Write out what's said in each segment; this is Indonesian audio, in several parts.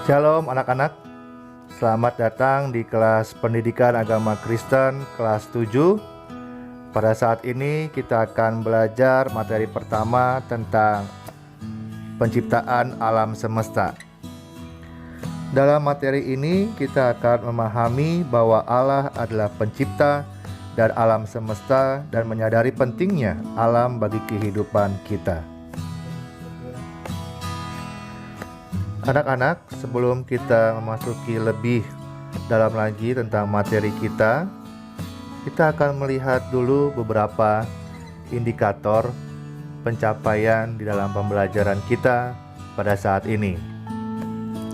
Shalom anak-anak, selamat datang di kelas Pendidikan Agama Kristen kelas 7. Pada saat ini kita akan belajar materi pertama tentang penciptaan alam semesta. Dalam materi ini kita akan memahami bahwa Allah adalah pencipta dan alam semesta dan menyadari pentingnya alam bagi kehidupan kita. Anak-anak, sebelum kita memasuki lebih dalam lagi tentang materi kita akan melihat dulu beberapa indikator pencapaian di dalam pembelajaran kita pada saat ini.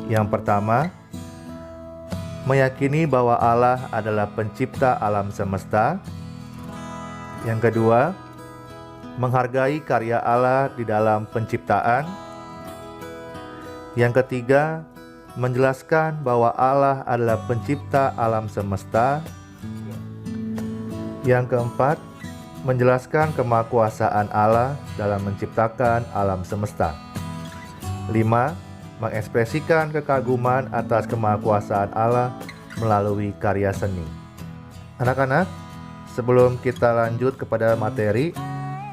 Yang pertama, meyakini bahwa Allah adalah pencipta alam semesta. Yang kedua, menghargai karya Allah di dalam penciptaan. Yang ketiga, menjelaskan bahwa Allah adalah pencipta alam semesta. Yang keempat, menjelaskan kemahakuasaan Allah dalam menciptakan alam semesta. 5. Mengekspresikan kekaguman atas kemahakuasaan Allah melalui karya seni. Anak-anak, sebelum kita lanjut kepada materi,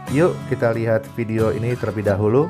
yuk kita lihat video ini terlebih dahulu.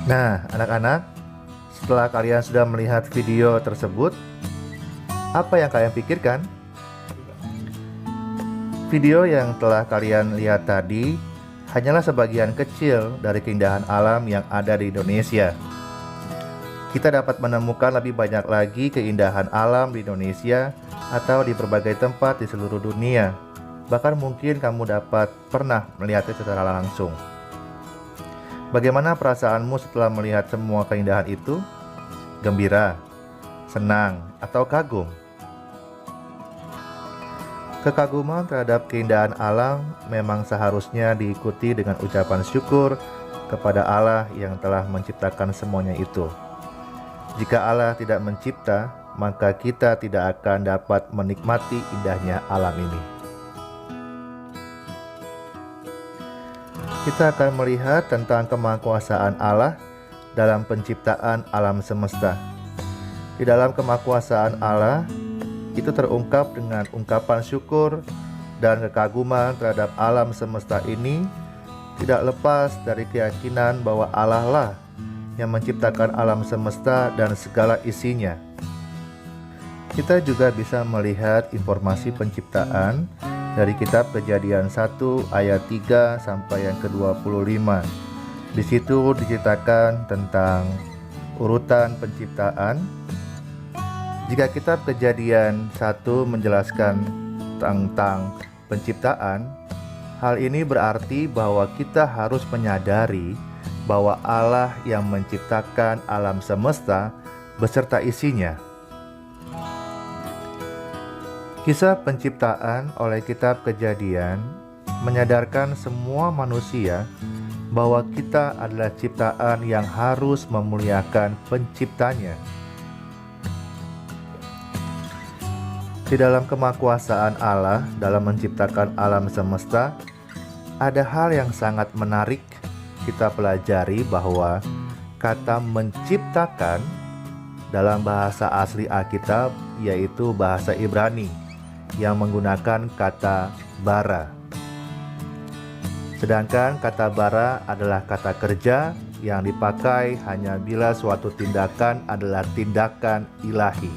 Nah, anak-anak, setelah kalian sudah melihat video tersebut, apa yang kalian pikirkan? Video yang telah kalian lihat tadi hanyalah sebagian kecil dari keindahan alam yang ada di Indonesia. Kita dapat menemukan lebih banyak lagi keindahan alam di Indonesia atau di berbagai tempat di seluruh dunia. Bahkan mungkin kamu dapat pernah melihatnya secara langsung. Bagaimana perasaanmu setelah melihat semua keindahan itu? Gembira, senang, atau kagum? Kekaguman terhadap keindahan alam memang seharusnya diikuti dengan ucapan syukur kepada Allah yang telah menciptakan semuanya itu. Jika Allah tidak mencipta, maka kita tidak akan dapat menikmati indahnya alam ini. Kita akan melihat tentang kemahakuasaan Allah dalam penciptaan alam semesta. Di dalam kemahakuasaan Allah, itu terungkap dengan ungkapan syukur dan kekaguman terhadap alam semesta ini tidak lepas dari keyakinan bahwa Allah lah yang menciptakan alam semesta dan segala isinya. Kita juga bisa melihat informasi penciptaan dari kitab Kejadian 1 ayat 3 sampai yang ke-25. Di situ diceritakan tentang urutan penciptaan. Jika kitab Kejadian 1 menjelaskan tentang penciptaan, hal ini berarti bahwa kita harus menyadari bahwa Allah yang menciptakan alam semesta beserta isinya. Kisah penciptaan oleh kitab Kejadian menyadarkan semua manusia bahwa kita adalah ciptaan yang harus memuliakan penciptanya. Di dalam kemahakuasaan Allah dalam menciptakan alam semesta, ada hal yang sangat menarik kita pelajari bahwa kata menciptakan dalam bahasa asli Alkitab yaitu bahasa Ibrani yang menggunakan kata bara. Sedangkan kata bara adalah kata kerja yang dipakai hanya bila suatu tindakan adalah tindakan ilahi.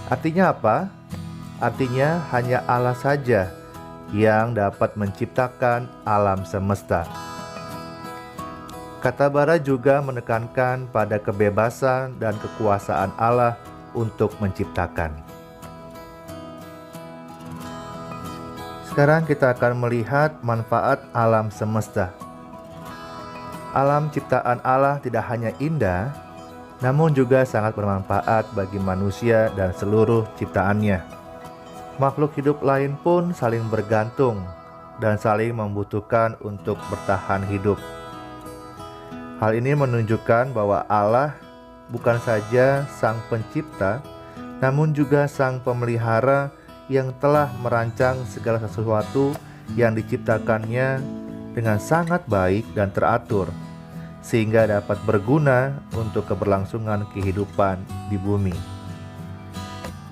Artinya apa? Artinya hanya Allah saja yang dapat menciptakan alam semesta. Kata bara juga menekankan pada kebebasan dan kekuasaan Allah untuk menciptakan. Sekarang kita akan melihat manfaat alam semesta. Alam ciptaan Allah tidak hanya indah, namun juga sangat bermanfaat bagi manusia dan seluruh ciptaannya. Makhluk hidup lain pun saling bergantung dan saling membutuhkan untuk bertahan hidup. Hal ini menunjukkan bahwa Allah bukan saja Sang Pencipta, namun juga Sang Pemelihara yang telah merancang segala sesuatu yang diciptakannya dengan sangat baik dan teratur, sehingga dapat berguna untuk keberlangsungan kehidupan di bumi.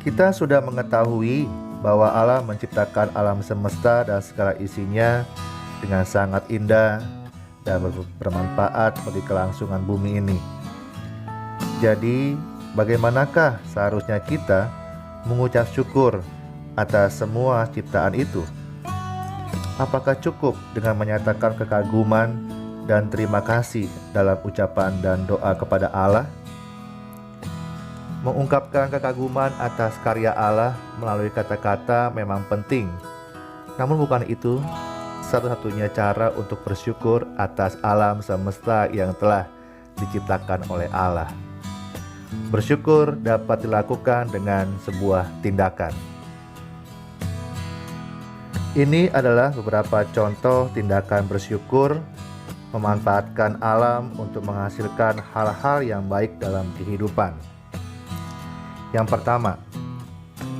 Kita sudah mengetahui bahwa Allah menciptakan alam semesta dan segala isinya dengan sangat indah dan bermanfaat bagi kelangsungan bumi ini. Jadi, bagaimanakah seharusnya kita mengucap syukur atas semua ciptaan itu? Apakah cukup dengan menyatakan kekaguman dan terima kasih dalam ucapan dan doa kepada Allah? Mengungkapkan kekaguman atas karya Allah melalui kata-kata memang penting, namun bukan itu satu-satunya cara untuk bersyukur atas alam semesta yang telah diciptakan oleh Allah. Bersyukur dapat dilakukan dengan sebuah tindakan. Ini adalah beberapa contoh tindakan bersyukur memanfaatkan alam untuk menghasilkan hal-hal yang baik dalam kehidupan. Yang pertama,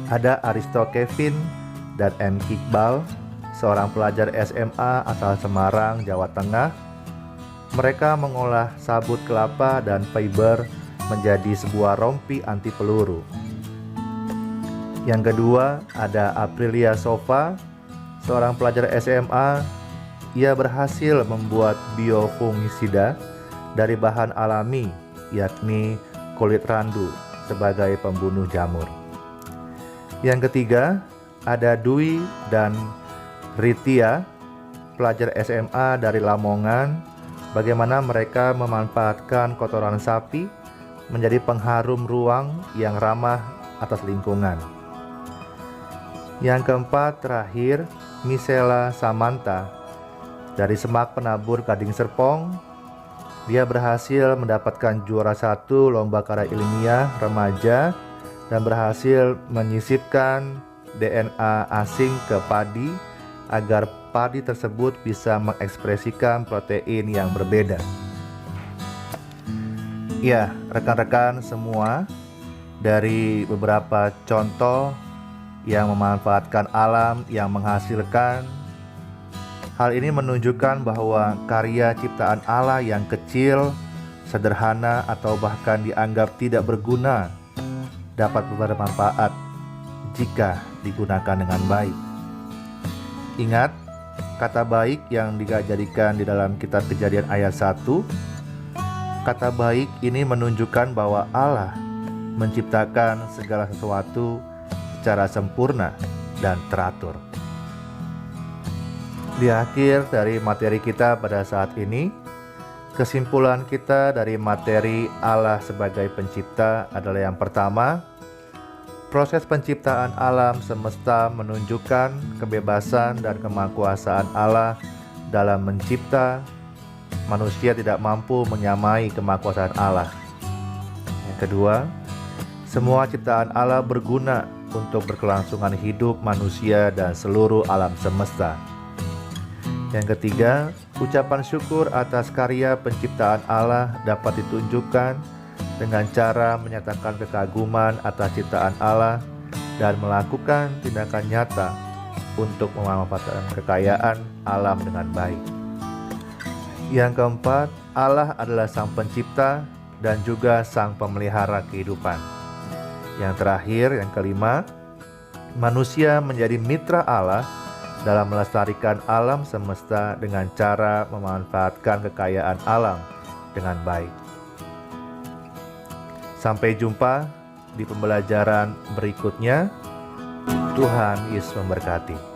ada Aristo Kevin dan M. Iqbal, seorang pelajar SMA asal Semarang, Jawa Tengah. Mereka mengolah sabut kelapa dan fiber menjadi sebuah rompi anti peluru. Yang kedua, ada Aprilia Sofa, seorang pelajar SMA. Ia berhasil membuat biofungisida dari bahan alami, yakni kulit randu, sebagai pembunuh jamur. Yang ketiga, ada Dwi dan Ritia, pelajar SMA dari Lamongan, bagaimana mereka memanfaatkan kotoran sapi menjadi pengharum ruang yang ramah atas lingkungan. Yang keempat terakhir, Misela Samantha dari Semak Penabur Gading Serpong. Dia berhasil mendapatkan juara 1 lomba karya ilmiah remaja dan berhasil menyisipkan DNA asing ke padi agar padi tersebut bisa mengekspresikan protein yang berbeda. Ya, rekan-rekan semua, dari beberapa contoh yang memanfaatkan alam yang menghasilkan, hal ini menunjukkan bahwa karya ciptaan Allah yang kecil, sederhana, atau bahkan dianggap tidak berguna dapat bermanfaat jika digunakan dengan baik. Ingat, kata baik yang dijadikan di dalam kitab Kejadian ayat 1, kata baik ini menunjukkan bahwa Allah menciptakan segala sesuatu secara sempurna dan teratur. Di akhir dari materi kita pada saat ini, kesimpulan kita dari materi Allah sebagai pencipta adalah yang pertama, proses penciptaan alam semesta menunjukkan kebebasan dan kemahakuasaan Allah dalam mencipta. Manusia tidak mampu menyamai kemahakuasaan Allah. Yang kedua, semua ciptaan Allah berguna untuk berkelangsungan hidup manusia dan seluruh alam semesta. Yang ketiga, ucapan syukur atas karya penciptaan Allah dapat ditunjukkan dengan cara menyatakan kekaguman atas ciptaan Allah dan melakukan tindakan nyata untuk memanfaatkan kekayaan alam dengan baik. Yang keempat, Allah adalah Sang Pencipta dan juga Sang Pemelihara kehidupan. Yang terakhir, yang kelima, manusia menjadi mitra Allah dalam melestarikan alam semesta dengan cara memanfaatkan kekayaan alam dengan baik. Sampai jumpa di pembelajaran berikutnya. Tuhan Yesus memberkati.